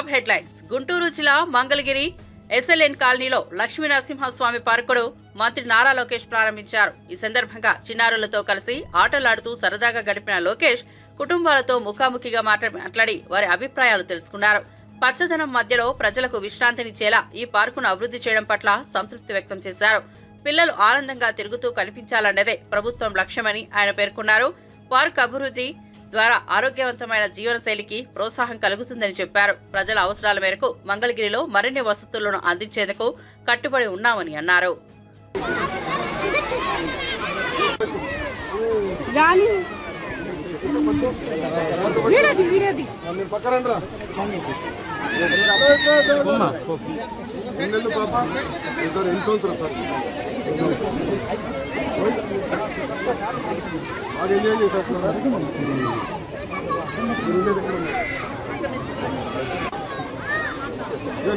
Top headlines. Guntur జిల్లా Mangalagiri SLN కాలనీలో లక్ష్మీ నరసింహస్వామి పార్కును మంత్రి నారా లోకేష్ ప్రారంభించారు. ఈ సందర్భంగా చిన్నారులతో కలిసి ఆటలాడుతూ సరదాగా గడిపిన లోకేష్ కుటుంబాలతో ముఖాముఖిగా మాట్లాడి వారి అభిప్రాయాలు తెలుసుకున్నారు. పచ్చదనం మధ్యలో ప్రజలకు విశ్రాంతినిచ్చేలా ఈ పార్కును అభివృద్ధి చేయడం పట్ల సంతృప్తి వ్యక్తం చేశారు. పిల్లలు ఆనందంగా తిరుగుతూ కనిపించాలన్నదే ప్రభుత్వం లక్ష్యమని ఆయన పేర్కొన్నారు. పార్క్ అభివృద్ధి ద్వారా ఆరోగ్యవంతమైన జీవనశైలికి ప్రోత్సాహం కలుగుతుందని చెప్పారు. ప్రజల అవసరాల మేరకు మంగళగిరిలో మరిన్ని వసతులను అందించేందుకు కట్టుబడి ఉన్నామని అన్నారు.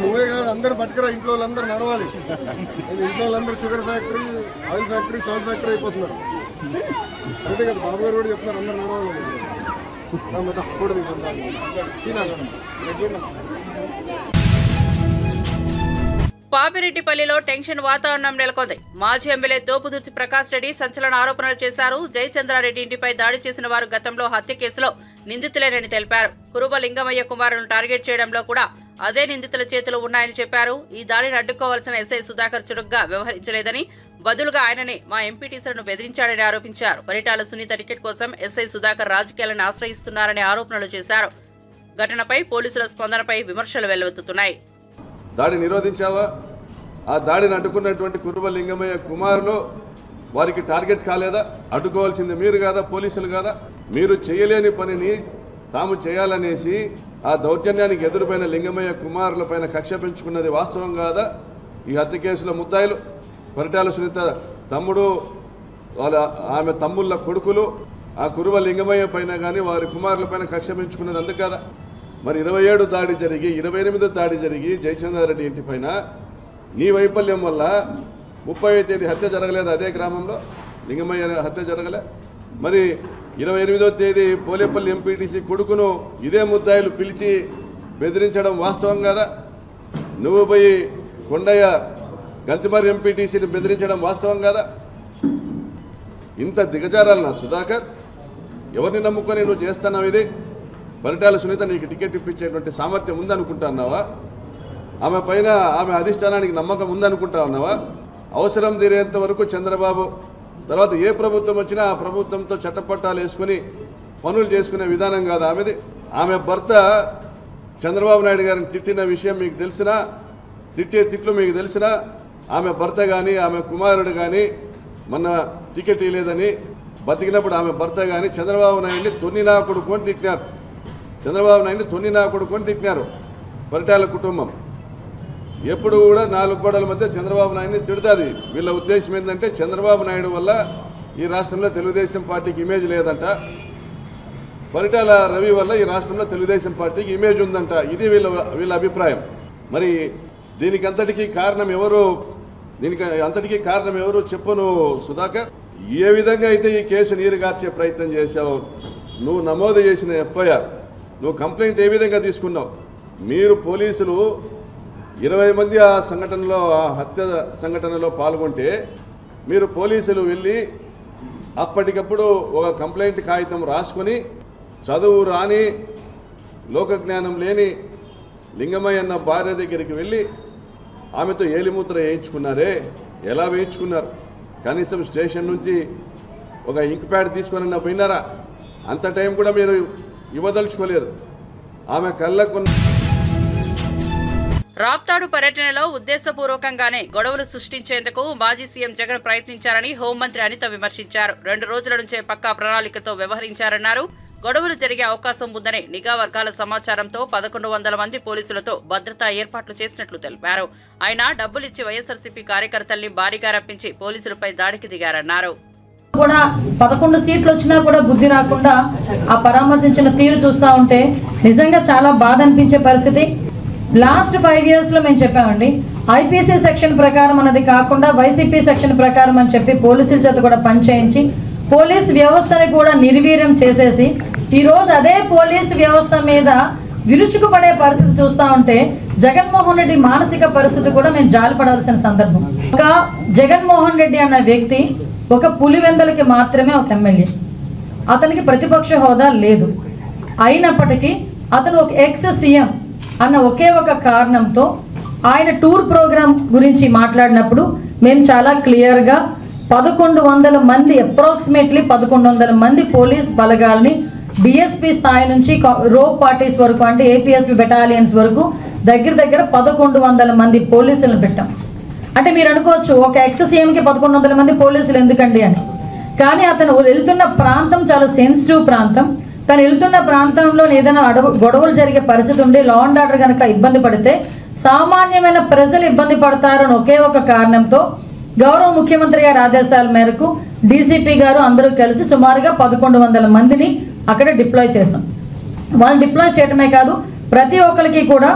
నువ్వే కాదు అందరూ పట్టుకురా, ఇంట్లో వాళ్ళందరూ నడవాలి. ఇంట్లో వాళ్ళందరూ sugar factory, oil factory, salt factory అయిపోతున్నారు. అంతే కదా, బాబు గారు కూడా చెప్తున్నారు అందరూ నడవాలి. పాపిరెడ్డిపల్లిలో టెన్షన్ వాతావరణం నెలకొంది. మాజీ ఎమ్మెల్యే తోపుదుర్తి ప్రకాష్ రెడ్డి సంచలన ఆరోపణలు చేశారు. జయచంద్రారెడ్డి ఇంటిపై దాడి చేసిన వారు గతంలో హత్య కేసులో నిందితులేనని తెలిపారు. కురుబ లింగమయ్య కుమారులను టార్గెట్ చేయడంలో కూడా అదే నిందితుల చేతులు ఉన్నాయని చెప్పారు. ఈ దాడిని అడ్డుకోవాల్సిన ఎస్ఐ సుధాకర్ చురుగ్గా వ్యవహరించలేదని, బదులుగా ఆయననే మా ఎంపీటీసీలను బెదిరించాడని ఆరోపించారు. పరిటాల సునీత టికెట్ కోసం ఎస్ఐ సుధాకర్ రాజకీయాలను ఆశ్రయిస్తున్నారని ఆరోపణలు చేశారు. ఘటనపై పోలీసుల స్పందనపై విమర్శలు వెల్లువెత్తుతున్నాయి. దాడి నిరోధించావా? ఆ దాడిని అడ్డుకున్నటువంటి కురుబ లింగమయ్య కుమారులు వారికి టార్గెట్ కాలేదా? అడ్డుకోవాల్సింది మీరు కాదా? పోలీసులు కాదా? మీరు చేయలేని పనిని తాము చేయాలనేసి ఆ దౌర్జన్యానికి ఎదురుపైన లింగమయ్య కుమారుల పైన కక్ష పెంచుకున్నది వాస్తవం కాదా? ఈ హత్య కేసుల ముద్దాయిలు పరిటాల సునీత తమ్ముడు, ఆమె తమ్ముళ్ళ కొడుకులు ఆ కురుబ లింగమయ్య పైన కానీ వారి కుమారుల పైన కక్ష పెంచుకున్నది అందుకు కాదా? మరి 27 దాడి జరిగి 28 దాడి జరిగి జయచంద్రారెడ్డి ఇంటి పైన నీ వైఫల్యం వల్ల 30వ తేదీ హత్య జరగలేదు. అదే గ్రామంలో లింగమయ్య హత్య జరగలే. మరి 28వ తేదీ పోలేపల్లి ఎంపీటీసీ కొడుకును ఇదే ముద్దాయిలు పిలిచి బెదిరించడం వాస్తవం కాదా? నువ్వు పోయి కొండయ్య గంతిమరి ఎంపీటీసీని బెదిరించడం వాస్తవం కాదా? ఇంత దిగజారాలనా సుధాకర్? ఎవరిని నమ్ముకొని నువ్వు చేస్తున్నావు ఇది? పరిటాల సునీత నీకు టికెట్ ఇప్పించేటువంటి సామర్థ్యం ఉందనుకుంటున్నావా? ఆమె పైన ఆమె అధిష్టానానికి నమ్మకం ఉందనుకుంటా ఉన్నావా? అవసరం తీరేంత వరకు చంద్రబాబు తర్వాత ఏ ప్రభుత్వం వచ్చినా ఆ ప్రభుత్వంతో చట్టపట్టాలు వేసుకుని పనులు చేసుకునే విధానం కాదు ఆమెది. ఆమె భర్త చంద్రబాబు నాయుడు గారిని తిట్టిన విషయం మీకు తెలిసినా, తిట్టే తిట్లు మీకు తెలిసినా, ఆమె భర్త కానీ ఆమె కుమారుడు కానీ మొన్న టికెట్ ఇవ్వలేదని బతికినప్పుడు ఆమె భర్త కానీ చంద్రబాబు నాయుడిని తొన్నినా కొడుకు అని తిట్టినారు. చంద్రబాబు నాయుడిని తొన్నినా కొడుకు అని తిట్టినారు పరిటాల కుటుంబం. ఎప్పుడు కూడా 4 గోడల మధ్య చంద్రబాబు నాయుడిని తిడుతుంది. వీళ్ళ ఉద్దేశం ఏంటంటే చంద్రబాబు నాయుడు వల్ల ఈ రాష్ట్రంలో తెలుగుదేశం పార్టీకి ఇమేజ్ లేదంట, పరిటాల రవి వల్ల ఈ రాష్ట్రంలో తెలుగుదేశం పార్టీకి ఇమేజ్ ఉందంట. ఇది వీళ్ళ అభిప్రాయం. మరి దీనికి అంతటికీ కారణం ఎవరు చెప్పను సుధాకర్? ఏ విధంగా అయితే ఈ కేసు నీరుగార్చే ప్రయత్నం చేశావు, నువ్వు నమోదు చేసిన ఎఫ్ఐఆర్, నువ్వు కంప్లైంట్ ఏ విధంగా తీసుకున్నావు? మీరు పోలీసులు 20 మంది ఆ సంఘటనలో, ఆ హత్య సంఘటనలో పాల్గొంటే మీరు పోలీసులు వెళ్ళి అప్పటికప్పుడు ఒక కంప్లైంట్ కాగితం రాసుకొని చదువు రాని లోకజ్ఞానం లేని లింగమయ్య అన్న భార్య దగ్గరికి వెళ్ళి ఆమెతో ఏలిమూత్ర వేయించుకున్నారే. ఎలా వేయించుకున్నారు? కనీసం స్టేషన్ నుంచి ఒక ఇంక్ ప్యాడ్ తీసుకొని పోయినారా? అంత టైం కూడా మీరు ఇవ్వదలుచుకోలేరు. ఆమె కళ్ళకు రాప్తాడు పర్యటనలో ఉద్దేశపూర్వకంగానే గొడవలు సృష్టించేందుకు మాజీ సీఎం జగన్ ప్రయత్నించారని హోంమంత్రి అనిత విమర్శించారు. 2 రోజుల నుంచే పక్కా ప్రణాళికతో వ్యవహరించారన్నారు. గొడవలు జరిగే అవకాశం ఉందనే నిఘా వర్గాల సమాచారంతో 1100 మంది పోలీసులతో భద్రతా ఏర్పాట్లు చేసినట్లు తెలిపారు. ఆయన డబ్బులిచ్చి వైఎస్ఆర్సీపీ కార్యకర్తల్ని భారీగా రప్పించి పోలీసులపై దాడికి దిగారన్నారు. కూడా 11 సీట్లు వచ్చినా కూడా బుద్ధి రాకుండా ఆ పరామర్శించిన తీరు చూస్తూ ఉంటే నిజంగా చాలా బాధ అనిపించే పరిస్థితి. లాస్ట్ 5 years లో మేము చెప్పామండి, ఐపీసీ సెక్షన్ ప్రకారం అన్నది కాకుండా వైసీపీ సెక్షన్ ప్రకారం అని చెప్పి పోలీసుల చేత కూడా పనిచేయించి పోలీస్ వ్యవస్థని కూడా నిర్వీర్యం చేసేసి ఈరోజు అదే పోలీస్ వ్యవస్థ మీద విరుచుకుపడే పరిస్థితి చూస్తూ ఉంటే జగన్మోహన్ రెడ్డి మానసిక పరిస్థితి కూడా మేము జాలిపడాల్సిన సందర్భం. ఒక జగన్మోహన్ రెడ్డి అన్న వ్యక్తి ఒక పులివెందలకి మాత్రమే ఒక ఎమ్మెల్యే, అతనికి ప్రతిపక్ష హోదా లేదు. అయినప్పటికీ అతను ఒక ఎక్స్ సీఎం అన్న ఒకే ఒక కారణంతో ఆయన టూర్ ప్రోగ్రామ్ గురించి మాట్లాడినప్పుడు మేము చాలా క్లియర్గా 1100 మంది, అప్రాక్సిమేట్లీ 1100 మంది పోలీస్ బలగాల్ని డిఎస్పీ స్థాయి నుంచి రోప్ పార్టీస్ వరకు అంటే ఏపీఎస్పీ బెటాలియన్స్ వరకు దగ్గర 1100 మంది పోలీసులను పెట్టాం. అంటే మీరు అనుకోవచ్చు ఒక ఎక్స్ సీఎంకి 1100 మంది పోలీసులు ఎందుకండి అని. కానీ అతను వెళ్తున్న ప్రాంతం చాలా సెన్సిటివ్ ప్రాంతం. తను వెళ్తున్న ప్రాంతంలో ఏదైనా గొడవలు జరిగే పరిస్థితి ఉండి లా అండ్ ఆర్డర్ కనుక ఇబ్బంది పడితే సామాన్యమైన ప్రజలు ఇబ్బంది పడతారని ఒకే ఒక కారణంతో గౌరవ ముఖ్యమంత్రి గారి ఆదేశాల మేరకు డీసీపీ గారు అందరూ కలిసి సుమారుగా 1100 మందిని అక్కడ డిప్లాయ్ చేశాం. వాళ్ళు డిప్లాయ్ చేయడమే కాదు, ప్రతి ఒక్కరికి కూడా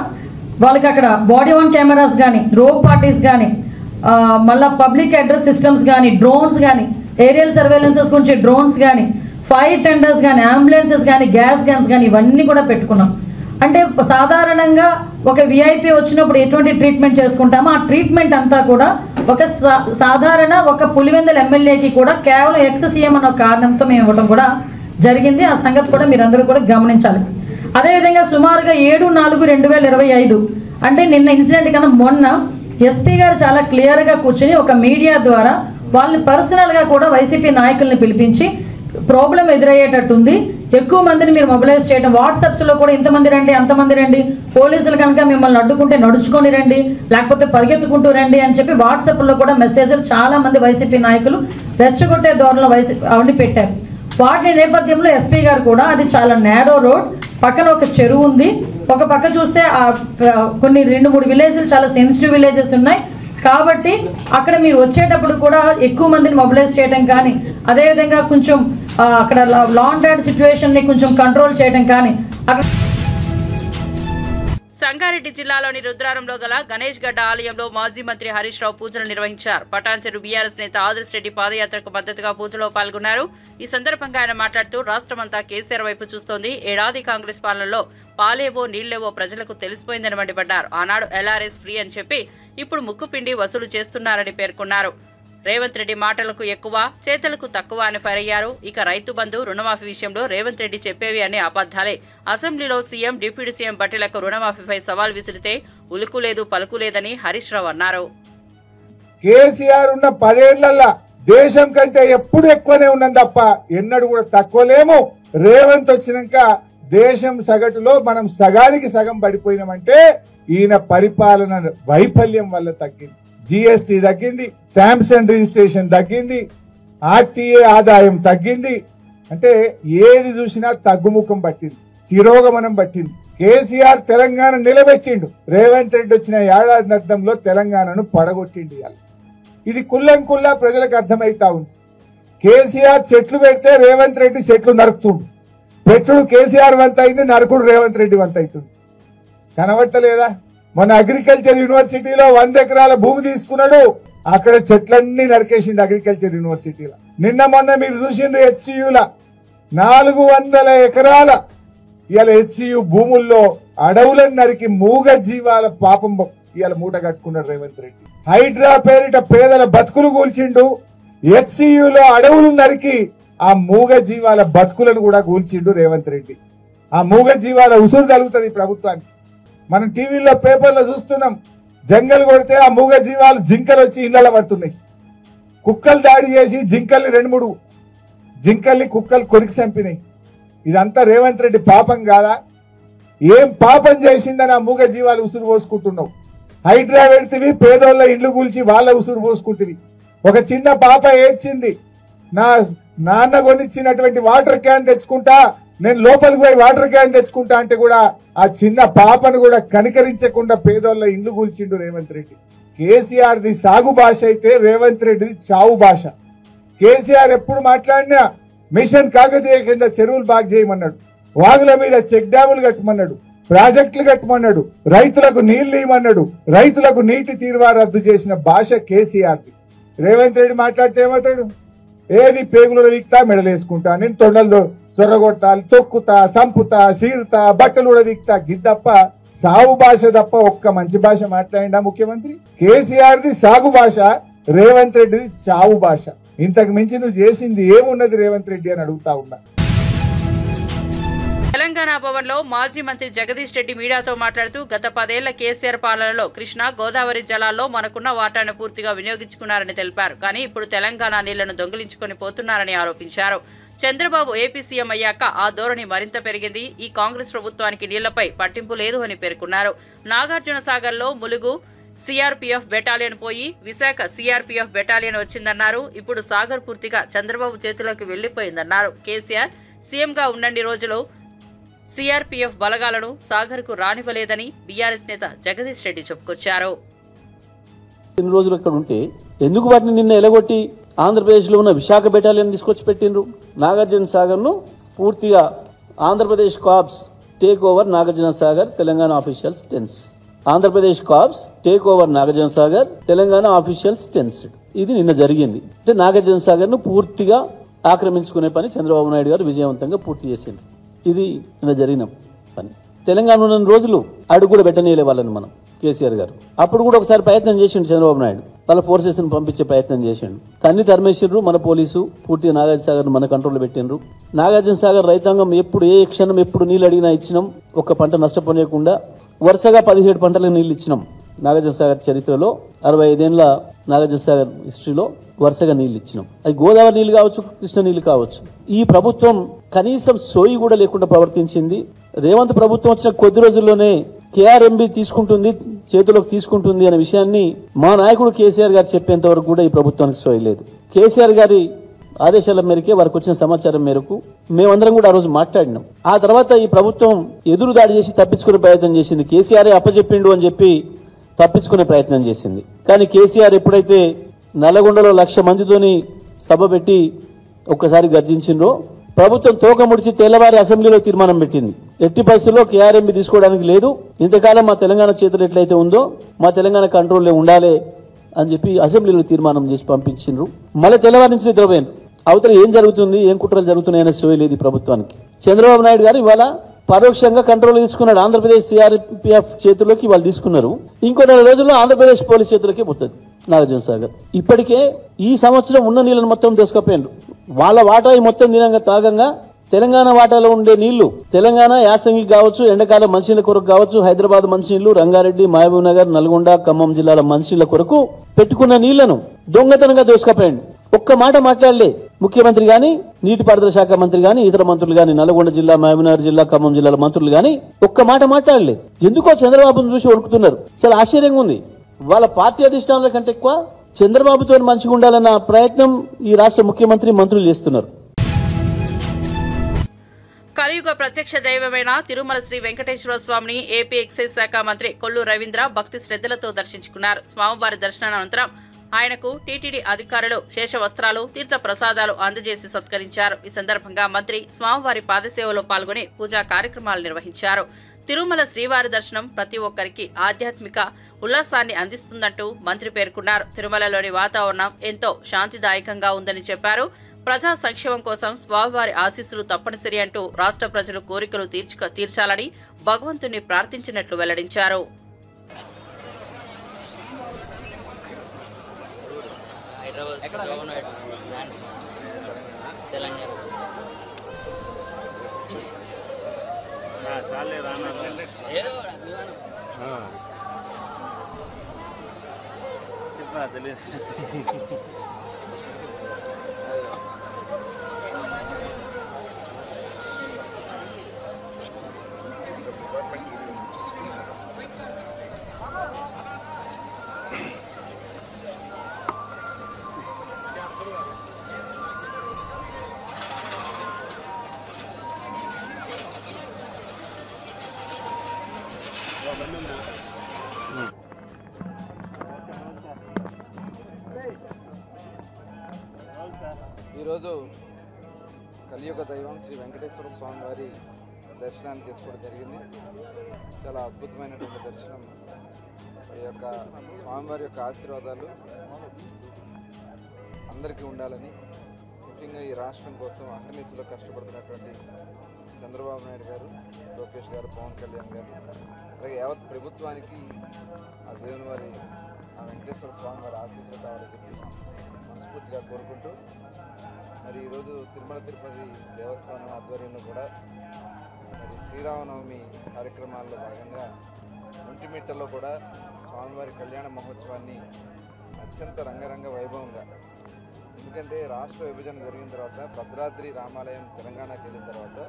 వాళ్ళకి అక్కడ బాడీ వన్ కెమెరాస్ కానీ, రోప్ పార్టీస్ కానీ, మళ్ళీ పబ్లిక్ అడ్రస్ సిస్టమ్స్ కానీ, డ్రోన్స్ కానీ, ఏరియల్ సర్వేలెన్సెస్ గురించి డ్రోన్స్ కానీ, ఫైర్ టెండర్స్ కానీ, అంబులెన్సెస్ కానీ, గ్యాస్ గన్స్ కానీ ఇవన్నీ కూడా పెట్టుకున్నాం. అంటే సాధారణంగా ఒక విఐపీ వచ్చినప్పుడు ఎటువంటి ట్రీట్మెంట్ చేసుకుంటామో ఆ ట్రీట్మెంట్ అంతా కూడా ఒక సాధారణ ఒక పులివెందుల ఎమ్మెల్యేకి కూడా కేవలం ఎక్స్ సీఎం అన్న కారణంతో మేము ఇవ్వడం కూడా జరిగింది. ఆ సంగతి కూడా మీరందరూ కూడా గమనించాలి. అదేవిధంగా సుమారుగా 7/4/2025 అంటే నిన్న ఇన్సిడెంట్ కన్నా మొన్న ఎస్పీ గారు చాలా క్లియర్గా కూర్చొని ఒక మీడియా ద్వారా వాళ్ళని పర్సనల్గా కూడా వైసీపీ నాయకుల్ని పిలిపించి ప్రాబ్లం ఎదురయ్యేటట్టుంది, ఎక్కువ మందిని మీరు మొబిలైజ్ చేయడం, వాట్సాప్స్లో కూడా ఇంతమంది రండి అంతమంది రండి, పోలీసులు కనుక మిమ్మల్ని అడ్డుకుంటే నడుచుకొని రండి లేకపోతే పరిగెత్తుకుంటూ రండి అని చెప్పి వాట్సాప్లో కూడా మెసేజ్లు చాలా మంది వైసీపీ నాయకులు రెచ్చగొట్టే ధోరణిలో అవన్నీ పెట్టారు. వాటి నేపథ్యంలో ఎస్పీ గారు కూడా అది చాలా నేరో రోడ్, పక్కన ఒక చెరువు ఉంది, ఒక పక్క చూస్తే కొన్ని 2-3 విలేజ్లు చాలా సెన్సిటివ్ విలేజెస్ ఉన్నాయి కాబట్టి అక్కడ మీరు వచ్చేటప్పుడు కూడా ఎక్కువ మందిని మొబిలైజ్ చేయడం కానీ, అదేవిధంగా కొంచెం అక్కడ లా అండ్ ఆర్డర్ సిచ్యువేషన్ని కొంచెం కంట్రోల్ చేయడం కానీ. సంగారెడ్డి జిల్లాలోని రుద్రారంలో గల గణేష్ గడ్డ ఆలయంలో మాజీ మంత్రి హరీష్ రావు పూజలు నిర్వహించారు. పటాన్చెరు బీఆర్ఎస్ నేత ఆదర్శ్ రెడ్డి పాదయాత్రకు మద్దతుగా పూజలో పాల్గొన్నారు. ఈ సందర్భంగా ఆయన మాట్లాడుతూ రాష్ట్రమంతా కేసీఆర్ వైపు చూస్తోంది, ఏడాది కాంగ్రెస్ పాలనలో పాలేవో నీళ్లేవో ప్రజలకు తెలిసిపోయిందని మండిపడ్డారు. ఆనాడు ఎల్ఆర్ఎస్ ఫ్రీ అని చెప్పి ఇప్పుడు ముక్కుపిండి వసూలు చేస్తున్నారని పేర్కొన్నారు. రేవంత్ రెడ్డి మాటలకు ఎక్కువ చేతలకు తక్కువ అని ఫైర్ అయ్యారు. ఇక రైతు బంధు రుణమాఫీ విషయంలో రేవంత్ రెడ్డి చెప్పేవి అనే అబద్దాలే. అసెంబ్లీలో సీఎం డిప్యూటీ సీఎం బట్టీలకు రుణమాఫీపై సవాల్ విసిరితే ఉలుకులేదు పలుకులేదని హరీష్ రావు అన్నారు. కేసీఆర్ ఉన్న 10 ఏళ్లలో దేశం కంటే ఎప్పుడు ఎక్కువనే ఉన్నది తప్ప ఎన్నడూ కూడా తక్కువ లేము. రేవంత్ వచ్చినాక దేశం సగటులో మనం సగానికి సగం పడిపోయినామంటే ఈయన పరిపాలన వైఫల్యం వల్ల తగ్గింది. జిఎస్టీ తగ్గింది, స్టాంప్స్ అండ్ రిజిస్ట్రేషన్ తగ్గింది, ఆర్టీఏ ఆదాయం తగ్గింది. అంటే ఏది చూసినా తగ్గుముఖం పట్టింది, తిరోగమనం పట్టింది. కేసీఆర్ తెలంగాణ నిలబెట్టిండు, రేవంత్ రెడ్డి వచ్చిన ఏడాది అర్థంలో తెలంగాణను పడగొట్టిండు. ఇది కుల్లం కుల్లా ప్రజలకు అర్థమైతా ఉంది. కేసీఆర్ చెట్లు పెడితే రేవంత్ రెడ్డి చెట్లు నరుకుతుండు, పెట్టుడు కేసీఆర్ వంత అయింది, నరకుడు రేవంత్ రెడ్డి వంత అవుతుంది. కనబట్టలేదా? మన అగ్రికల్చర్ యూనివర్సిటీలో 100 ఎకరాల భూమి తీసుకున్నాడు, అక్కడ చెట్లన్నీ నరికేసిండు అగ్రికల్చర్ యూనివర్సిటీలో. నిన్న మొన్న మీరు చూసిండ్రు హెచ్సియుల 400 ఎకరాల ఇవాళ హెచ్సియు భూముల్లో అడవులను నరికి మూగ జీవాల పాపం ఇవాళ మూట కట్టుకున్నాడు రేవంత్ రెడ్డి. హైడ్రా పేరిట పేదల బతుకులు కూల్చిండు, హెచ్సియులో అడవులు నరికి ఆ మూగ జీవాల బతుకులను కూడా కూల్చిండు రేవంత్ రెడ్డి. ఆ మూగ జీవాల ఉసురు తగులుతుంది ప్రభుత్వానికి. మనం టీవీలో పేపర్లో చూస్తున్నాం, జంగల్ కొడితే ఆ మూగ జీవాలు జింకలు వచ్చి ఇళ్ళ పడుతున్నాయి. కుక్కలు దాడి చేసి జింకల్ని 2-3 జింకల్ని కుక్కలు కొరికి చంపినాయి. ఇదంతా రేవంత్ రెడ్డి పాపం కాదా? ఏం పాపం చేసిందని ఆ మూగ జీవాలు ఉసురు పోసుకుంటున్నావు? హైడ్రా పెడితివి, పేదోళ్ళ ఇండ్లు కూల్చి వాళ్ళ ఉసురు పోసుకుంటువి. ఒక చిన్న పాప ఏడ్చింది, నా నాన్న కొనిచ్చినటువంటి వాటర్ క్యాన్ తెచ్చుకుంటా, నేను లోపలికి పోయి వాటర్ క్యాన్ తెచ్చుకుంటా అంటే కూడా ఆ చిన్న పాపను కూడా కనికరించకుండా పేదోళ్ళ ఇండ్లు కూల్చిండు రేవంత్ రెడ్డి. కేసీఆర్ది సాగు భాష అయితే రేవంత్ రెడ్డిది చావు భాష. కేసీఆర్ ఎప్పుడు మాట్లాడినా మిషన్ కాకతీయ కింద చెరువులు బాగు చేయమన్నాడు, వాగుల మీద చెక్ డ్యాములు కట్టమన్నాడు, ప్రాజెక్టులు కట్టమన్నాడు, రైతులకు నీళ్లు ఇవ్వమన్నాడు, రైతులకు నీటి తీరువా రద్దు చేసిన భాష కేసీఆర్ది. రేవంత్ రెడ్డి మాట్లాడితే ఏమవుతాడు? ఏది పేగులు వీక్తా మెడలేసుకుంటా, నేను సొరగొడతాలు, తొక్కుతా, సంపుతా, సీరుతా, బట్టలు ఉడదీక్తా గిద్దప్ప సాగు భాష తప్ప ఒక్క మంచి భాష మాట్లాడిండా ముఖ్యమంత్రి? కేసీఆర్ది సాగు భాష, రేవంత్ రెడ్డిది చావు భాష. ఇంతకు మించి నువ్వు చేసింది ఏమున్నది రేవంత్ రెడ్డి అని అడుగుతా ఉన్నా. తెలంగాణ భవన్ లో మాజీ మంత్రి జగదీష్ రెడ్డి మీడియాతో మాట్లాడుతూ గత 10 ఏళ్ల కేసీఆర్ పాలనలో కృష్ణా గోదావరి జలాల్లో మనకున్న వాటాను పూర్తిగా వినియోగించుకున్నారని తెలిపారు. కానీ ఇప్పుడు తెలంగాణ నీళ్లను దొంగిలించుకొని పోతున్నారని ఆరోపించారు. చంద్రబాబు ఏపీ సీఎం అయ్యాక ఆ ధోరణి మరింత పెరిగింది. ఈ కాంగ్రెస్ ప్రభుత్వానికి నీళ్లపై పట్టింపు లేదు అని పేర్కొన్నారు. నాగార్జున సాగర్ లో ములుగు సిఆర్పీఎఫ్ బెటాలియన్ పోయి విశాఖ సిఆర్పీఎఫ్ బెటాలియన్ వచ్చిందన్నారు. ఇప్పుడు సాగర్ పూర్తిగా చంద్రబాబు చేతిలోకి వెళ్లిపోయిందన్నారు. కేసీఆర్ సీఎంగా ఉన్నన్ని రోజులు సిఆర్పీఎఫ్ బలగాలను సాగర్ కు రానివ్వలేదని బీఆర్ఎస్ నేత జగదీష్ రెడ్డి చెప్పుకొచ్చారు. ఇన్ని రోజులు అక్కడ ఉంటే ఎందుకు వాటిని నిన్న ఎలగొట్టి ఆంధ్రప్రదేశ్లో ఉన్న విశాఖ బెటాలియన్ తీసుకొచ్చి పెట్టిండ్రు? నాగార్జున సాగర్ను పూర్తిగా Andhra Pradesh corps take over Nagarjuna Sagar Telangana officials tense. Andhra Pradesh corps take over Nagarjuna Sagar Telangana officials tense. ఇది నిన్న జరిగింది. అంటే నాగార్జున సాగర్ను పూర్తిగా ఆక్రమించుకునే పని చంద్రబాబు నాయుడు గారు విజయవంతంగా పూర్తి చేసిండ్రు. ఇది నిన్న జరిగిన పని. తెలంగాణ ఉన్న రోజులు అడుగు కూడా పెట్టనీయలే వాళ్ళని మనం కేసీఆర్ గారు. అప్పుడు కూడా ఒకసారి ప్రయత్నం చేసిండు చంద్రబాబు నాయుడు, వాళ్ళ ఫోర్సెస్ని పంపించే ప్రయత్నం చేసిండు. తన్ని తరిమేసిండ్రు. మన పోలీసు పూర్తిగా నాగార్జున సాగర్ను మన కంట్రోల్లో పెట్టిండ్రు. నాగార్జున సాగర్ రైతాంగం ఎప్పుడు ఏ క్షణం ఎప్పుడు నీళ్ళు అడిగినా ఇచ్చినాం. ఒక్క పంట నష్టపోలేకుండా వరుసగా 17 పంటలకు నీళ్ళు ఇచ్చినాం. నాగార్జున సాగర్ చరిత్రలో 65 ఏళ్ల నాగార్జున సాగర్ హిస్టరీలో వరుసగా నీళ్ళు ఇచ్చినాం. అది గోదావరి నీళ్ళు కావచ్చు, కృష్ణ నీళ్ళు కావచ్చు. ఈ ప్రభుత్వం కనీసం సోయి కూడా లేకుండా ప్రవర్తించింది. రేవంత్ ప్రభుత్వం వచ్చిన కొద్ది రోజుల్లోనే కేఆర్ఎంబి తీసుకుంటుంది, చేతులకు తీసుకుంటుంది అనే విషయాన్ని మా నాయకుడు కేసీఆర్ గారు చెప్పేంత వరకు కూడా ఈ ప్రభుత్వానికి సోయి లేదు. కేసీఆర్ గారి ఆదేశాల మేరకే వారికి వచ్చిన సమాచారం మేరకు మేమందరం కూడా ఆ రోజు మాట్లాడినాం. ఆ తర్వాత ఈ ప్రభుత్వం ఎదురు దాడి చేసి తప్పించుకునే ప్రయత్నం చేసింది. కేసీఆర్ అప్పచెప్పిండు అని చెప్పి తప్పించుకునే ప్రయత్నం చేసింది. కానీ కేసీఆర్ ఎప్పుడైతే నల్లగొండలో 1,00,000 మందితోని సభ పెట్టి ఒక్కసారి గర్జించిండ్రో ప్రభుత్వం తోక ముడిచి తెల్లవారి అసెంబ్లీలో తీర్మానం పెట్టింది. ఎట్టి పరిస్థితుల్లో కేఆర్ఎంబి తీసుకోవడానికి లేదు, ఇంతకాలం మా తెలంగాణ చేతులు ఎట్లయితే ఉందో మా తెలంగాణ కంట్రోల్లో ఉండాలి అని చెప్పి అసెంబ్లీలో తీర్మానం చేసి పంపించిండ్రు. మళ్ళీ తెల్లవారి నుంచి నిద్రపోయిండ్రు. అవతల ఏం జరుగుతుంది, ఏం కుట్రలు జరుగుతున్నాయనే సోయలేదు ఈ ప్రభుత్వానికి. చంద్రబాబు నాయుడు గారు ఇవాళ పరోక్షంగా కంట్రోల్ తీసుకున్నాడు. ఆంధ్రప్రదేశ్ సిఆర్పీఎఫ్ చేతుల్లోకి వాళ్ళు తీసుకున్నారు. ఇంకో 4 రోజుల్లో ఆంధ్రప్రదేశ్ పోలీస్ చేతులకి పోతుంది నాగార్జున సాగర్. ఇప్పటికే ఈ సంవత్సరం ఉన్న నీళ్ళను మొత్తం తీసుకుపోయిండ్రు. వాళ్ళ వాటా మొత్తం దినంగా తాగంగా తెలంగాణ వాటాలో ఉండే నీళ్లు తెలంగాణ యాసంగి కావచ్చు, ఎండాకాలం మంచినీళ్ళ కొరకు కావచ్చు, హైదరాబాద్ మంచినీళ్లు, రంగారెడ్డి, మహబూబ్ నగర్, నల్గొండ, ఖమ్మం జిల్లాల మంచినీళ్ళ కొరకు పెట్టుకున్న నీళ్లను దొంగతనంగా దోసుకుపోయిండు. ఒక్క మాట మాట్లాడలే ముఖ్యమంత్రి గాని, నీటిపారుదల శాఖ మంత్రి గాని, ఇతర మంత్రులు గాని, నల్గొండ జిల్లా, మహబూబ్ నగర్ జిల్లా, ఖమ్మం జిల్లాల మంత్రులు గాని ఒక్క మాట మాట్లాడలేదు. ఎందుకో చంద్రబాబును చూసి వణుకుతున్నారు. చాలా ఆశ్చర్యంగా ఉంది. వాళ్ళ పార్టీ అధిష్టానాల కంటే ఎక్కువ చంద్రబాబుతో మంచిగా ఉండాలన్న ప్రయత్నం ఈ రాష్ట్ర ముఖ్యమంత్రి, మంత్రులు చేస్తున్నారు. కలియుగ ప్రత్యక్ష దైవమైన తిరుమల శ్రీ వెంకటేశ్వర స్వామిని ఏపీ ఎక్సైజ్ శాఖ మంత్రి కొల్లు రవీంద్ర భక్తి శ్రద్ధలతో దర్శించుకున్నారు. స్వామివారి దర్శనానంతరం ఆయనకు టీటీడీ అధికారులు శేష వస్త్రాలు, తీర్థ ప్రసాదాలు అందజేసి సత్కరించారు. ఈ సందర్భంగా మంత్రి స్వామివారి పాదసేవలో పాల్గొని పూజా కార్యక్రమాలు నిర్వహించారు. తిరుమల శ్రీవారి దర్శనం ప్రతి ఒక్కరికి ఆధ్యాత్మిక ఉల్లాసాన్ని అందిస్తుందంటూ మంత్రి పేర్కొన్నారు. తిరుమలలోని వాతావరణం ఎంతో శాంతిదాయకంగా ఉందని చెప్పారు. ప్రజా సంక్షేమం కోసం స్వామివారి ఆశీస్సులు తప్పనిసరి అంటూ రాష్ట్ర ప్రజలు కోరికలు తీర్చాలని భగవంతుని ప్రార్థించినట్లు వెల్లడించారు. ఈరోజు కలియుగ దైవం శ్రీ వెంకటేశ్వర స్వామి వారి దర్శనాన్ని చేసుకోవడం జరిగింది. చాలా అద్భుతమైనటువంటి దర్శనం. ఈ యొక్క స్వామివారి యొక్క ఆశీర్వాదాలు అందరికీ ఉండాలని ముఖ్యంగా ఈ రాష్ట్రం కోసం అహర్నిశలో కష్టపడుతున్నటువంటి చంద్రబాబు నాయుడు గారు, లోకేష్ గారు, పవన్ కళ్యాణ్ గారు, అలాగే యావత్ ప్రభుత్వానికి ఆ దేవుని వారి ఆ వెంకటేశ్వర స్వామి వారి ఆశీస్సులు కావాలని చెప్పి మనస్ఫూర్తిగా కోరుకుంటూ మరి ఈరోజు తిరుమల తిరుపతి దేవస్థానం ఆధ్వర్యంలో కూడా మరి శ్రీరామనవమి కార్యక్రమాల్లో భాగంగా ఒంటిమిట్టలో కూడా స్వామివారి కళ్యాణ మహోత్సవాన్ని అత్యంత రంగరంగ వైభవంగా, ఎందుకంటే రాష్ట్ర విభజన జరిగిన తర్వాత భద్రాద్రి రామాలయం తెలంగాణకి వెళ్ళిన తర్వాత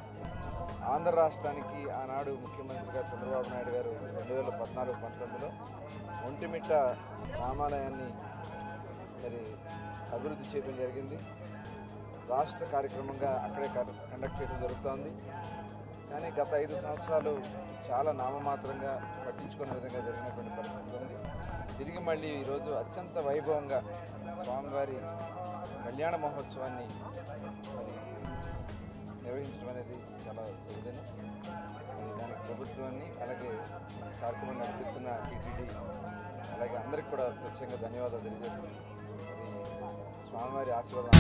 ఆంధ్ర రాష్ట్రానికి ఆనాడు ముఖ్యమంత్రిగా చంద్రబాబు నాయుడు గారు 2014-19లో ఒంటిమిట్ట రామాలయాన్ని మరి అభివృద్ధి చేయడం జరిగింది. రాష్ట్ర కార్యక్రమంగా అక్కడే కండక్ట్ చేయడం జరుగుతోంది. కానీ గత 5 సంవత్సరాలు చాలా నామమాత్రంగా పట్టించుకునే విధంగా జరిగినటువంటి పరిస్థితి ఉంది. తిరిగి మళ్ళీ ఈరోజు అత్యంత వైభవంగా స్వామివారి కళ్యాణ మహోత్సవాన్ని మరి నిర్వహించడం అనేది చాలా సులభం. మరి దానికి ప్రభుత్వాన్ని, అలాగే కార్యక్రమం నడిపిస్తున్న టీటీడీ, అలాగే అందరికి కూడా ప్రత్యేకంగా ధన్యవాదాలు తెలియజేస్తున్నాను. మరి స్వామివారి ఆశీర్వాదం.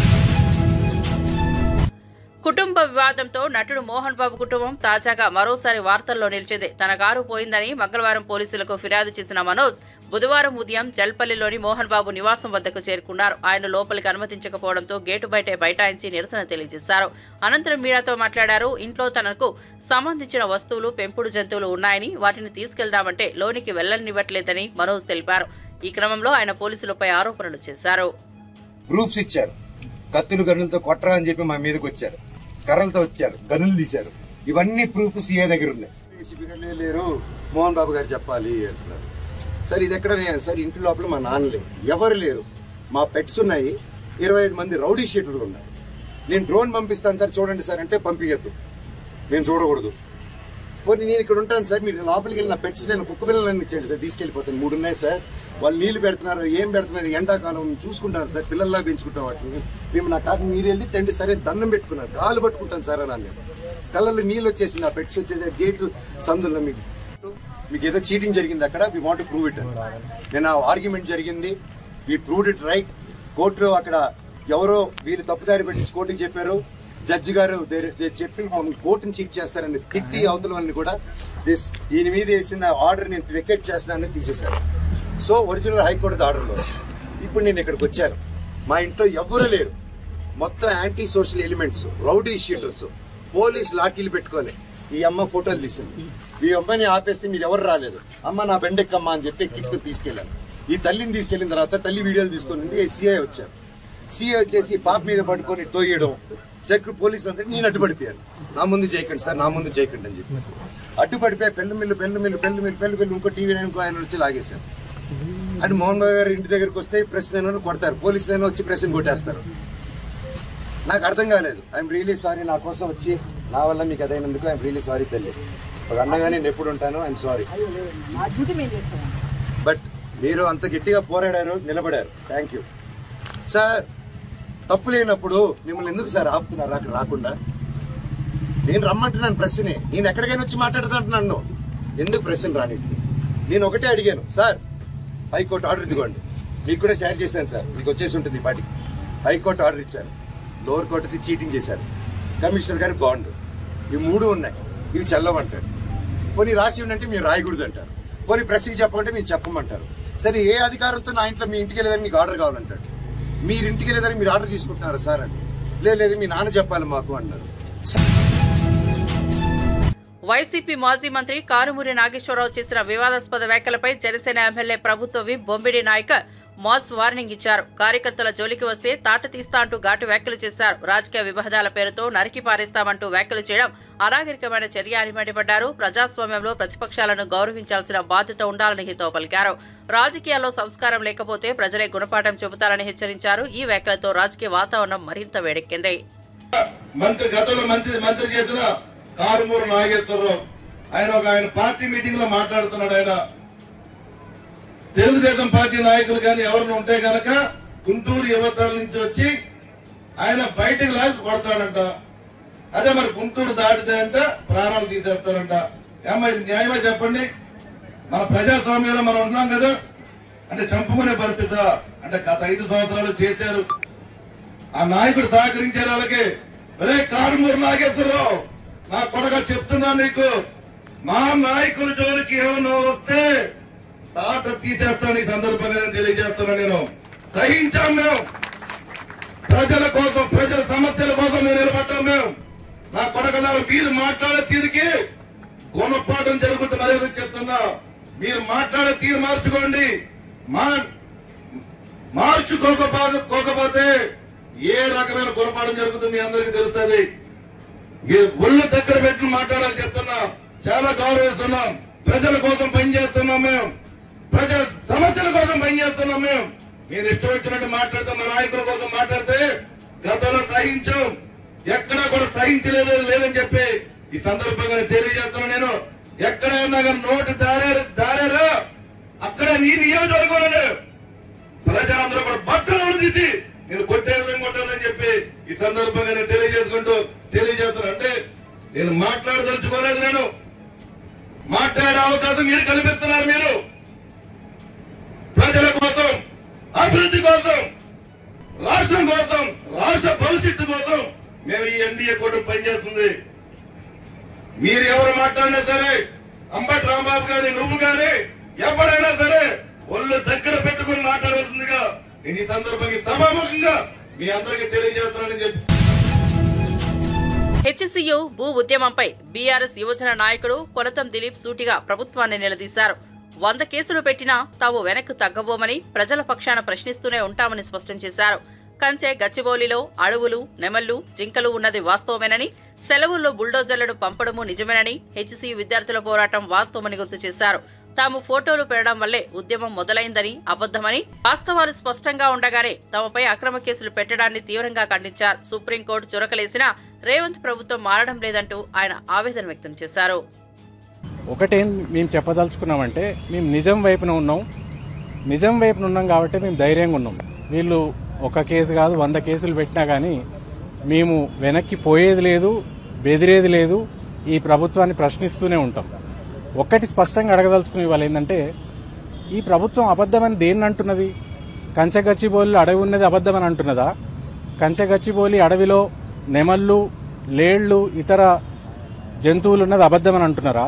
కుటుంబ వివాదంతో నటుడు మోహన్ బాబు కుటుంబం తాజాగా మరోసారి వార్తల్లో నిలిచింది. తన కారు పోయిందని మంగళవారం పోలీసులకు ఫిర్యాదు చేసిన మనోజ్ బుధవారం ఉదయం జల్పల్లిలోని మోహన్ బాబు నివాసం వద్దకు చేరుకున్నారు. ఆయన లోపలికి అనుమతించకపోవడంతో గేటు బయటే బైఠాయించి నిరసన తెలియజేశారు. అనంతరం మీడియాతో మాట్లాడారు. ఇంట్లో తనకు సంబంధించిన వస్తువులు, పెంపుడు జంతువులు ఉన్నాయని, వాటిని తీసుకెళ్దామంటే లోనికి వెళ్లనివ్వట్లేదని మనోజ్ తెలిపారు. ఈ క్రమంలో ఆయన పోలీసులపై ఆరోపణలు చేశారు. ప్రూఫ్స్ ఇచ్చారు, కత్తులు గన్నులతో కొట్టరా అని చెప్పి మా మీదకి వచ్చారు, కర్రలతో వచ్చారు, గన్నులు తీశారు. ఇవన్నీ ప్రూఫ్ సీఏ దగ్గర ఉన్నాయి. ఏసీపీ గారు లేరు, మోహన్ బాబు గారు చెప్పాలి అంటున్నారు. సార్ ఇది ఎక్కడ సార్? ఇంటి లోపల మా నాన్న లేరు, ఎవరు లేరు, మా పెట్స్ ఉన్నాయి, 25 మంది రౌడీ షీటర్లు ఉన్నారు. నేను డ్రోన్ పంపిస్తాను సార్, చూడండి సార్ అంటే పంపించద్దు, నేను చూడకూడదు. పోనీ నేను ఇక్కడ ఉంటాను సార్, మీరు లోపలికి వెళ్ళిన పెట్స్ నేను కుక్క పిల్లలన్నీ ఇచ్చేయండి సార్, తీసుకెళ్ళిపోతాను. 3 ఉన్నాయి సార్, వాళ్ళు నీళ్లు పెడుతున్నారు, ఏం పెడుతున్నారు, ఎండాకాలం చూసుకుంటాను సార్, పిల్లల్లా పెంచుకుంటాం వాటిని. మేము నా కాదు, మీరు వెళ్ళి తండ్రి సరే దండం పెట్టుకున్నారు, కాలు పట్టుకుంటాను సార్ అని నేను. కళ్ళల్లో నీళ్ళు వచ్చేసింది, ఆ పెట్స్ వచ్చేసి గేట్లు సందుల్లో. మీకు ఏదో చీటింగ్ జరిగింది అక్కడ, we want to prove it. నేను ఆ ఆర్గ్యుమెంట్ జరిగింది, వి ప్రూవ్డ్ ఇట్ రైట్. కోర్టులో అక్కడ ఎవరో వీళ్ళు తప్పుదారి పెట్టి కోర్టుకి చెప్పారు, జడ్జి గారు చెప్పి కోర్టుని చీట్ చేస్తారని తిట్టి అవతల వాళ్ళని కూడా ఈయన మీద వేసిన ఆర్డర్ నేను వెకేట్ చేస్తానని తీసేశారు. సో ఒరిజినల్ హైకోర్టు ఆర్డర్లో ఇప్పుడు నేను ఇక్కడికి వచ్చాను. మా ఇంట్లో ఎవరు లేరు, మొత్తం anti social elements, rowdy sheeters, police లాఠీలు పెట్టుకోలే. ఈ అమ్మ ఫోటోలు తీసింది, ఈ అమ్మాయిని ఆపేస్తే మీరు ఎవరు రాలేదు, అమ్మ నా బెండెక్కమ్మ అని చెప్పి ఎక్కించుకొని తీసుకెళ్ళాను. ఈ తల్లిని తీసుకెళ్లిన తర్వాత తల్లి వీడియోలు తీస్తుంది. సిఐ వచ్చారు, సిఐ వచ్చేసి పాప మీద పట్టుకొని తోయడం, చెక్ పోలీసు అంతా నేను అడ్డుపడిపోయాను. నా ముందు చేయకండి సార్, నా ముందు చేయకండి అని చెప్పేసి అడ్డుపడిపోయి పెళ్ళు ఇంకో టీవీ ఆయన వచ్చి లాగేశారు. అండ్ మోహన్ బాబు గారు ఇంటి దగ్గరికి వస్తే ప్రెస్ నేను కొడతారు, పోలీసులైనా వచ్చి ప్రెస్ని కొట్టేస్తారు. నాకు అర్థం కాలేదు. ఐఎమ్ రియలీ సారీ, నా కోసం వచ్చి నా వల్ల మీకు అదైనందుకు ఐఎమ్ రియలీ సారీ తల్లి. ఒక అన్నగా నేను ఎప్పుడు ఉంటాను, ఐఎమ్ సారీ. బట్ మీరు అంత గట్టిగా పోరాడారు, నిలబడారు, థ్యాంక్ యూ సార్. తప్పు లేనప్పుడు మిమ్మల్ని ఎందుకు సార్ ఆపుతున్నారు అక్కడ రాకుండా? నేను రమ్మంటున్నాను ప్రెస్ని, నేను ఎక్కడికైనా వచ్చి మాట్లాడుతుంటున్నాను, ఎందుకు ప్రెస్ని రానిది? నేను ఒకటే అడిగాను సార్, హైకోర్టు ఆర్డర్ ఇదిగోండి, మీకు కూడా షేర్ చేశాను సార్, మీకు వచ్చేసి ఉంటుంది ఈ పాటికి. హైకోర్టు ఆర్డర్ ఇచ్చారు, లోవర్ కోర్టుకి చీటింగ్ చేశారు, కమిషనర్ గారు బాండ్, ఇవి 3 ఉన్నాయి, ఇవి చల్లవంటారు. పోనీ రాసి ఉందంటే మీరు రాయకూడదు అంటారు, పోనీ ప్రెస్కి చెప్పమంటే మీరు చెప్పమంటారు. సరే ఏ అధికారంతో నా ఇంట్లో మీ ఇంటికి వెళ్ళేదని మీకు ఆర్డర్ కావాలంటాడు, మీరు ఇంటికి వెళ్ళేదని మీరు ఆర్డర్ తీసుకుంటున్నారు సార్ అని. లేదు మీ నాన్న చెప్పాలి మాకు అన్నారు. వైసీపీ మాజీ మంత్రి కారుమూరి నాగేశ్వరరావు చేసిన వివాదాస్పద వ్యాఖ్యలపై జనసేన ఎమ్మెల్యే ప్రభుత్వ విప్ బొమ్మిడి నాయక్ మాస్ వార్నింగ్ ఇచ్చారు. కార్యకర్తల జోలికి వస్తే తాట తీస్తా అంటూ ఘాటు వ్యాఖ్యలు చేశారు. రాజకీయ విభేదాల పేరుతో నరికి పారేస్తామంటూ వ్యాఖ్యలు చేయడం అనాగరికమైన చర్య అని మండిపడ్డారు. ప్రజాస్వామ్యంలో ప్రతిపక్షాలను గౌరవించాల్సిన బాధ్యత ఉండాలని హితవు పలికారు. రాజకీయాల్లో సంస్కారం లేకపోతే ప్రజలే గుణపాఠం చెబుతారని హెచ్చరించారు. ఈ వ్యాఖ్యలతో రాజకీయ వాతావరణం మరింత వేడెక్కింది. మంత్రి చేసిన కారుమూరి నాగేశ్వరరావు ఆయన పార్టీ మీటింగ్ లో మాట్లాడుతున్నాడు. ఆయన తెలుగుదేశం పార్టీ నాయకులు కానీ ఎవరిని ఉంటే గనక గుంటూరు యువతల నుంచి వచ్చి ఆయన బయటకు లాగి కొడతాడంట. అదే మరి గుంటూరు దాటితే అంట ప్రాణాలు తీసేస్తారంట. ఏమో ఇది న్యాయమే చెప్పండి? మన ప్రజాస్వామ్యంలో మనం ఉన్నాం కదా, అంటే చంపుకునే పరిస్థితి. అంటే గత 5 సంవత్సరాలు చేశారు, ఆ నాయకుడు సహకరించారు వాళ్ళకి. అరే కారుమూరు నాగేశ్వరరావు, నా కొడగా చెప్తున్నా నీకు, మా నాయకుల జోలికి ఏమన్నా వస్తే తాట తీసేస్తాను. ఈ సందర్భంగా నేను తెలియజేస్తున్నా. నేను సహించాం. మేము ప్రజల కోసం, ప్రజల సమస్యల కోసం మేము నిలబడ్డాం. మేము నా కొడగదారు మీరు మాట్లాడే తీరుకి గుణపాఠం జరుగుతుంది. మరేదో చెప్తున్నా, మీరు మాట్లాడే తీరు మార్చుకోండి. మార్చుకోకపోతే ఏ రకమైన గుణపాఠం జరుగుతుంది మీ అందరికీ తెలుస్తుంది. మీరు ఒళ్ళు దగ్గర పెట్టి మాట్లాడాలని చెప్తున్నా. చాలా గౌరవిస్తున్నాం. ప్రజల కోసం పనిచేస్తున్నాం. మేము ప్రజల సమస్యల కోసం పనిచేస్తున్నాం. మేము మీరు ఇష్టం వచ్చినట్టు మాట్లాడితే, మా నాయకుల కోసం మాట్లాడితే గతంలో సహించాం, ఎక్కడా కూడా లేదని చెప్పి ఈ సందర్భంగా తెలియజేస్తున్నా. నేను ఎక్కడైనా కానీ నోటు దారారా అక్కడే నీ నియోజకవర్గంలో ప్రజలందరూ కూడా బట్టలు తీసి నేను కొట్టే విధంగా ఉంటుందని చెప్పి ఈ సందర్భంగా నేను తెలియజేస్తున్నా. అంటే నేను మాట్లాడదలుచుకోలేదు. నేను మాట్లాడే అవకాశం మీరు కల్పిస్తున్నారు. మీరు ప్రజల కోసం, అభివృద్ధి కోసం, రాష్ట్రం కోసం, రాష్ట్ర భవిష్యత్తు కోసం మేము ఈ ఎన్డీఏ కూటమి పనిచేస్తుంది. మీరు ఎవరు మాట్లాడినా సరే, అంబటి రాంబాబు గాని, నువ్వు గాని, ఎవరైనా సరే ఒళ్ళు దగ్గర పెట్టుకుని మాట్లాడవలసిందిగా నేను ఈ సందర్భంగా సభాముఖంగా మీ అందరికీ తెలియజేస్తున్నానని చెప్పి. హెచ్సియు భూ ఉద్యమంపై బీఆర్ఎస్ యువజన నాయకుడు కొలతం దిలీప్ సూటిగా ప్రభుత్వాన్ని నిలదీశారు. 100 కేసులు పెట్టినా తాము వెనక్కు తగ్గబోమని ప్రజల పక్షాన ప్రశ్నిస్తూనే ఉంటామని స్పష్టం చేశారు. కంచె గచ్చిబౌలిలో అడవులు, నెమళ్లు, జింకలు ఉన్నది వాస్తవమేనని, సెలవుల్లో బుల్డోజర్లను పంపడము నిజమేనని, హెచ్సియు విద్యార్థుల పోరాటం వాస్తవమని గుర్తు చేశారు. తాము ఫోటోలు పెట్టడం వల్లే ఉద్యమం మొదలైందని అబద్దమని, వాస్తవాలు స్పష్టంగా ఉండగానే తమపై అక్రమ కేసులు పెట్టడాన్ని తీవ్రంగా ఖండించారు. సుప్రీంకోర్టు చురకలేసినా రేవంత్ ప్రభుత్వం మారడం లేదంటూ ఆయన ఆవేదన వ్యక్తం చేశారు. ఒకటేం మేము చెప్పదలుచుకున్నామంటే, మేము నిజం వైపున ఉన్నాం. నిజం వైపున ఉన్నాం కాబట్టి మేము ధైర్యంగా ఉన్నాం. వీళ్ళు ఒక కేసు కాదు 100 కేసులు పెట్టినా కానీ మేము వెనక్కి పోయేది లేదు, బెదిరేది లేదు. ఈ ప్రభుత్వాన్ని ప్రశ్నిస్తూనే ఉంటాం. ఒక్కటి స్పష్టంగా అడగదలుచుకునే వాళ్ళు ఏంటంటే, ఈ ప్రభుత్వం అబద్దమని దేన్ని అంటున్నది? కంచెగచ్చిబౌలి అడవి ఉన్నది అబద్దమని అంటున్నదా? కంచెగచ్చిబౌలి అడవిలో నెమళ్ళు, లేళ్లు, ఇతర జంతువులు ఉన్నది అబద్దమని అంటున్నారా?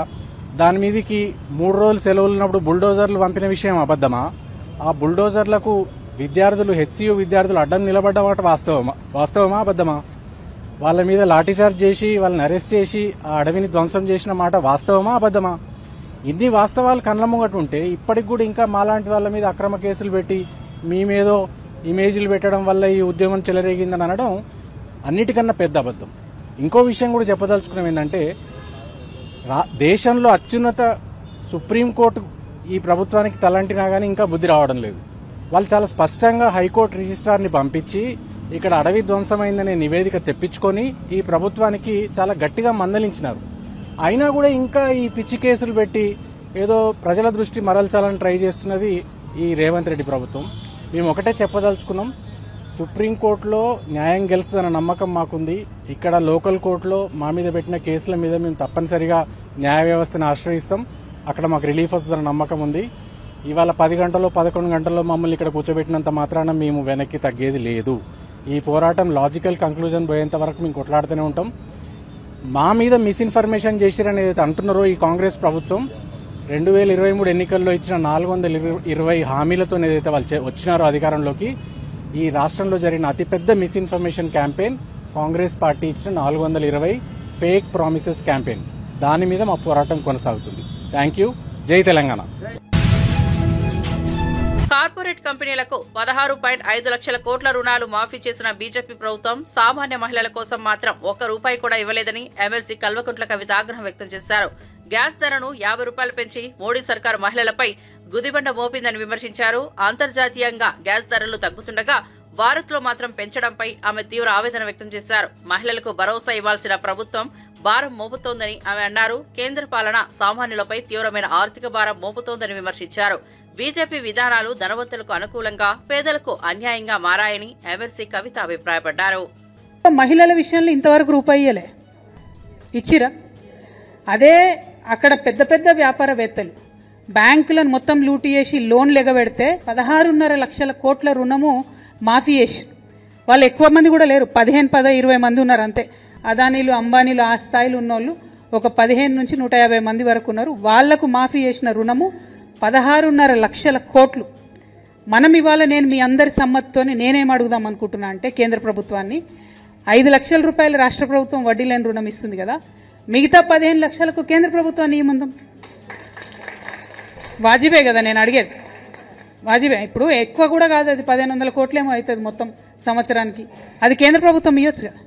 దాని మీదకి 3 రోజులు సెలవులు ఉన్నప్పుడు బుల్డోజర్లు పంపిన విషయం అబద్దమా? ఆ బుల్డోజర్లకు విద్యార్థులు, హెచ్సియు విద్యార్థులు అడ్డం నిలబడ్డమాట వాస్తవమా అబద్దమా? వాళ్ళ మీద లాఠీచార్జ్ చేసి వాళ్ళని అరెస్ట్ చేసి ఆ అడవిని ధ్వంసం చేసిన మాట వాస్తవమా అబద్దమా? ఇన్ని వాస్తవాలు కళ్ళ ముంగట ఉంటే ఇప్పటికి కూడా ఇంకా మాలాంటి వాళ్ళ మీద అక్రమ కేసులు పెట్టి మేమేదో ఇమేజ్లు పెట్టడం వల్ల ఈ ఉద్యమం చెలరేగిందని అనడం అన్నిటికన్నా పెద్ద అబద్ధం. ఇంకో విషయం కూడా చెప్పదలుచుకున్నాం ఏంటంటే, దేశంలో అత్యున్నత సుప్రీంకోర్టు ఈ ప్రభుత్వానికి తలంటినా కానీ ఇంకా బుద్ధి రావడం లేదు. వాళ్ళు చాలా స్పష్టంగా హైకోర్టు రిజిస్ట్రార్ని పంపించి ఇక్కడ అడవి ధ్వంసమైందనే నివేదిక తెప్పించుకొని ఈ ప్రభుత్వానికి చాలా గట్టిగా మందలించినారు. అయినా కూడా ఇంకా ఈ పిచ్చి కేసులు పెట్టి ఏదో ప్రజల దృష్టి మరల్చాలని ట్రై చేస్తున్నది ఈ రేవంత్ రెడ్డి ప్రభుత్వం. మేము ఒకటే చెప్పదలుచుకున్నాం, సుప్రీంకోర్టులో న్యాయం గెలుస్తుందన్న నమ్మకం మాకుంది. ఇక్కడ లోకల్ కోర్టులో మా మీద పెట్టిన కేసుల మీద మేము తప్పనిసరిగా న్యాయ వ్యవస్థను ఆశ్రయిస్తాం. అక్కడ మాకు రిలీఫ్ వస్తుందన్న నమ్మకం ఉంది. ఇవాళ 10 గంటల్లో 11 గంటల్లో మమ్మల్ని ఇక్కడ కూర్చోబెట్టినంత మాత్రాన మేము వెనక్కి తగ్గేది లేదు. ఈ పోరాటం లాజికల్ కంక్లూజన్ పోయేంత వరకు మేము కొట్లాడుతూనే ఉంటాం. మా మీద మిస్ఇన్ఫర్మేషన్ చేసిరని ఏదైతే అంటున్నారో ఈ కాంగ్రెస్ ప్రభుత్వం 2023 ఎన్నికల్లో ఇచ్చిన 420 హామీలతో ఏదైతే వాళ్ళు వచ్చినారో అధికారంలోకి, ఈ రాష్ట్రంలో జరిగిన అతిపెద్ద మిస్ఇన్ఫర్మేషన్ క్యాంపెయిన్ కాంగ్రెస్ పార్టీ ఇచ్చిన 420 ఫేక్ ప్రామిసెస్ క్యాంపెయిన్. దాని మీద మా పోరాటం కొనసాగుతుంది. Thank you. జై తెలంగాణ. కార్పొరేట్ కంపెనీలకు 16.5 లక్షల కోట్ల రుణాలు మాఫీ చేసిన బీజేపీ ప్రభుత్వం సామాన్య మహిళల కోసం మాత్రం ₹1 కూడా ఇవ్వలేదని ఎమ్మెల్సీ కల్వకుంట్ల కవిత ఆగ్రహం వ్యక్తం చేశారు. గ్యాస్ ధరను ₹50 పెంచి మోడీ సర్కారు మహిళలపై గుదిబండ మోపిందని విమర్శించారు. అంతర్జాతీయంగా గ్యాస్ ధరలు తగ్గుతుండగా భారత్ లో మాత్రం పెంచడంపై ఆమె తీవ్ర ఆవేదన వ్యక్తం చేశారు. మహిళలకు భరోసా ఇవ్వాల్సిన ప్రభుత్వం భారం మోపుతోందని ఆమె అన్నారు. కేంద్ర పాలన సామాన్యులపై తీవ్రమైన ఆర్థిక భారం మోపుతోందని విమర్శించారు. బీజేపీ విధానాలు ధనవంతులకు అనుకూలంగా, పేదలకు అన్యాయంగా మారాయని ఎమ్మెల్సీ కవిత అభిప్రాయపడ్డారు. మహిళల విషయంలో ఇంతవరకు రూపాయలే ఇచ్చిరా? అదే అక్కడ పెద్ద పెద్ద వ్యాపారవేత్తలు బ్యాంకులను మొత్తం లూటి చేసి లోన్లు ఎగబెడితే 16.5 లక్షల కోట్ల రుణము మాఫీ చేసి వాళ్ళు ఎక్కువ మంది కూడా లేరు, 15-20 మంది ఉన్నారు అంతే. అదానీలు అంబానీలు ఆ స్థాయిలో ఉన్నోళ్ళు ఒక 15 నుంచి 150 మంది వరకు ఉన్నారు. వాళ్లకు మాఫీ చేసిన రుణము 16.5 లక్షల కోట్లు. మనం ఇవాళ నేను మీ అందరి సమ్మతితోనే నేనేం అడుగుదాం అనుకుంటున్నా అంటే కేంద్ర ప్రభుత్వాన్ని 5 లక్షల రూపాయలు రాష్ట్ర ప్రభుత్వం వడ్డీ లేని రుణం ఇస్తుంది కదా, మిగతా 15 లక్షలకు కేంద్ర ప్రభుత్వాన్ని ఇవ్వమందాం. వాజిబే కదా నేను అడిగేది, వాజిబే. ఇప్పుడు ఎక్కువ కూడా కాదు, అది 1500 కోట్లేమో అవుతుంది మొత్తం సంవత్సరానికి. అది కేంద్ర ప్రభుత్వం ఇవ్వచ్చు కదా.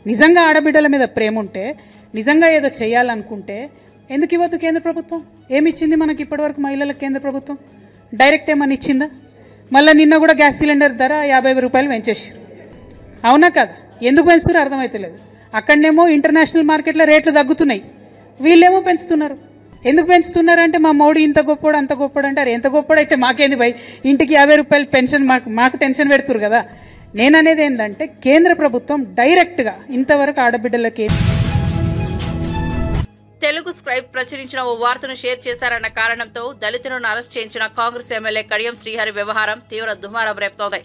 నిజంగా ఆడబిడ్డల మీద ప్రేమ ఉంటే, నిజంగా ఏదో చేయాలనుకుంటే ఎందుకు ఇవ్వద్దు కేంద్ర ప్రభుత్వం? ఏమి ఇచ్చింది మనకి ఇప్పటివరకు మహిళలకు కేంద్ర ప్రభుత్వం? డైరెక్ట్ ఏమని ఇచ్చిందా? మళ్ళీ నిన్న కూడా గ్యాస్ సిలిండర్ ధర 50 రూపాయలు పెంచేసారు. అవునా కదా? ఎందుకు పెంచుతారో అర్థమవుతలేదు. అక్కడనేమో ఇంటర్నేషనల్ మార్కెట్లో రేట్లు తగ్గుతున్నాయి, వీళ్ళేమో పెంచుతున్నారు. ఎందుకు పెంచుతున్నారు అంటే మా మోడీ ఇంత గొప్పోడు అంత గొప్పోడు అంటారు. ఎంత గొప్పోడైతే మాకేంది భయ్, ఇంటికి 50 రూపాయలు పెన్షన్ మాకు టెన్షన్ పెడుతురు కదా. నేననేది ఏంటంటే కేంద్ర ప్రభుత్వం డైరెక్ట్గా ఇంతవరకు ఆడబిడ్డలకి. తెలుగు స్క్రైబ్ ప్రచురించిన ఓ వార్తను షేర్ చేశారన్న కారణంతో దళితులను అరెస్ట్ చేయించిన కాంగ్రెస్ ఎమ్మెల్యే కడియం శ్రీహరి వ్యవహారం తీవ్ర దుమారం రేపుతోంది.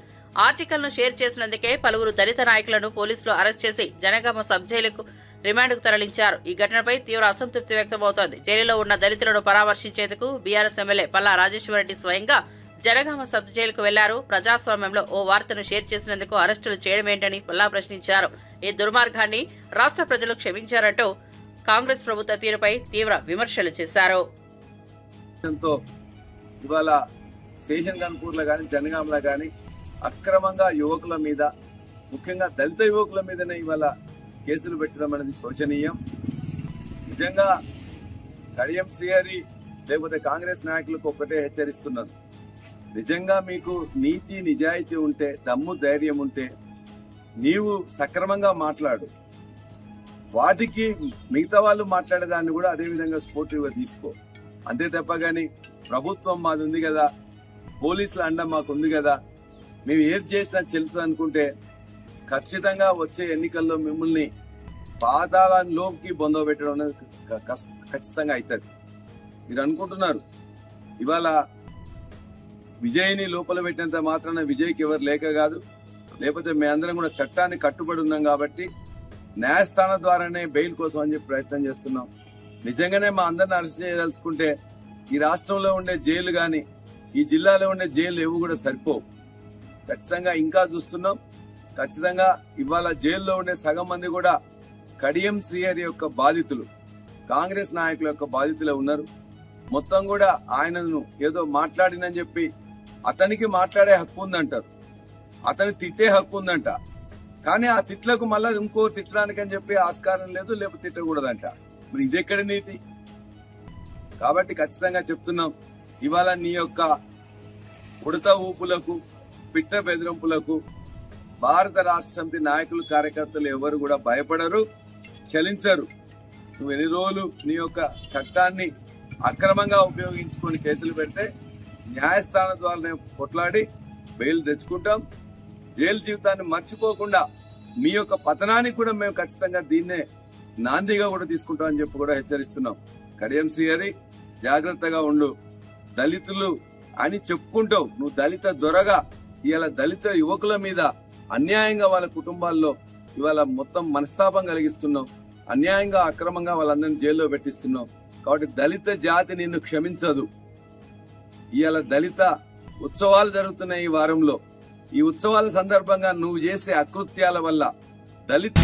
ఆర్టికల్ను షేర్ చేసినందుకే పలువురు దళిత నాయకులను పోలీసులు అరెస్ట్ చేసి జనగామ సబ్ జైలుకు రిమాండ్కు తరలించారు. ఈ ఘటనపై తీవ్ర అసంతృప్తి వ్యక్తమవుతోంది. జైలులో ఉన్న దళితులను పరామర్శించేందుకు బీఆర్ఎస్ ఎమ్మెల్యే పల్లా రాజేశ్వరరెడ్డి స్వయంగా జనగామ సబ్ జైలుకు వెళ్లారు. ప్రజాస్వామ్యంలో ఓ వార్తను షేర్ చేసినందుకు అరెస్టులు చేయడమేంటని పల్లా ప్రశ్నించారు. ఈ దుర్మార్గాన్ని రాష్ట్ర ప్రజలు క్షమించారంటూ కాంగ్రెస్ ప్రభుత్వ తీరుపై తీవ్ర విమర్శలు చేశారు. ఇవాళ స్టేషన్ గన్పూర్లో కానీ జనగామలో కానీ అక్రమంగా యువకుల మీద, ముఖ్యంగా దళిత యువకుల మీదనే ఇవాళ కేసులు పెట్టడం అనేది శోచనీయం. నిజంగా కడియం శ్రీహరి లేకపోతే కాంగ్రెస్ నాయకులకు ఒక్కటే హెచ్చరిస్తున్నారు, నిజంగా మీకు నీతి నిజాయితీ ఉంటే, దమ్ము ధైర్యం ఉంటే నీవు సక్రమంగా మాట్లాడు. వాటికి మిగతా వాళ్ళు మాట్లాడేదాన్ని కూడా అదే విధంగా స్పోర్టివ్గా తీసుకో. అంతే తప్ప గాని ప్రభుత్వం మాది ఉంది కదా, పోలీసుల అండ మాకు ఉంది కదా, మేము ఏది చేసినా చెల్లుతుంది అనుకుంటే ఖచ్చితంగా వచ్చే ఎన్నికల్లో మిమ్మల్ని పాతాళంలోకి బొందబెట్టడం అనేది ఖచ్చితంగా అవుతుంది. మీరు అనుకుంటున్నారు ఇవాళ విజయ్ని లోపల పెట్టినంత మాత్రాన విజయ్కి ఎవరు లేక కాదు, లేకపోతే మేమందరం కూడా చట్టాన్ని కట్టుబడి ఉన్నాం కాబట్టి న్యాయస్థానం ద్వారానే బెయిల్ కోసం అని చెప్పి ప్రయత్నం చేస్తున్నాం. నిజంగానే మా అందరిని అరెస్ట్ చేయదలుచుకుంటే ఈ రాష్ట్రంలో ఉండే జైలు గాని ఈ జిల్లాలో ఉండే జైలు ఏవి కూడా సరిపోవు. ఖచ్చితంగా ఇంకా చూస్తున్నాం. ఖచ్చితంగా ఇవాళ జైల్లో ఉండే సగం మంది కూడా కడియం శ్రీహరి యొక్క బాధితులు, కాంగ్రెస్ నాయకుల యొక్క బాధితులే ఉన్నారు. మొత్తం కూడా ఆయనను ఏదో మాట్లాడినని చెప్పి అతనికి మాట్లాడే హక్కు ఉందంటారు, అతని తిట్టే హక్కు ఉందంట. కానీ ఆ తిట్లకు మళ్ళా ఇంకో తిట్టడానికి అని చెప్పి ఆస్కారం లేదు, లేకపోతే తిట్టకూడదంట. మరి ఇదెక్కడి నీతి? కాబట్టి ఖచ్చితంగా చెప్తున్నాం, ఇవాళ నీ యొక్క ఉడత ఊపులకు, పిట్ట బెదిరింపులకు భారత రాష్ట్ర సమితి నాయకులు, కార్యకర్తలు ఎవరు కూడా భయపడరు, చలించరు. నువ్వు ఎన్ని రోజులు నీ యొక్క చట్టాన్ని అక్రమంగా ఉపయోగించుకొని కేసులు పెడితే న్యాయస్థానం ద్వారా కొట్లాడి బెయిల్ తెచ్చుకుంటాం. జైలు జీవితాన్ని మర్చిపోకుండా మీ యొక్క పతనానికి కూడా మేము ఖచ్చితంగా దీన్నే నాందిగా కూడా తీసుకుంటామని చెప్పి కూడా హెచ్చరిస్తున్నాం. కడియం శ్రీహరి జాగ్రత్తగా ఉండు. దళితులు అని చెప్పుకుంటావు, నువ్వు దళిత దొరగా ఇవాళ దళిత యువకుల మీద అన్యాయంగా వాళ్ళ కుటుంబాల్లో ఇవాళ మొత్తం మనస్తాపం కలిగిస్తున్నావు, అన్యాయంగా అక్రమంగా వాళ్ళందరినీ జైల్లో పెట్టిస్తున్నావు. కాబట్టి దళిత జాతి నిన్ను క్షమించదు. ఇవాళ దళిత ఉత్సవాలు జరుగుతున్నాయి ఈ వారంలో. ఈ ఉత్సవాల సందర్భంగా నువ్వు చేసే అకృత్యాల వల్ల దళిత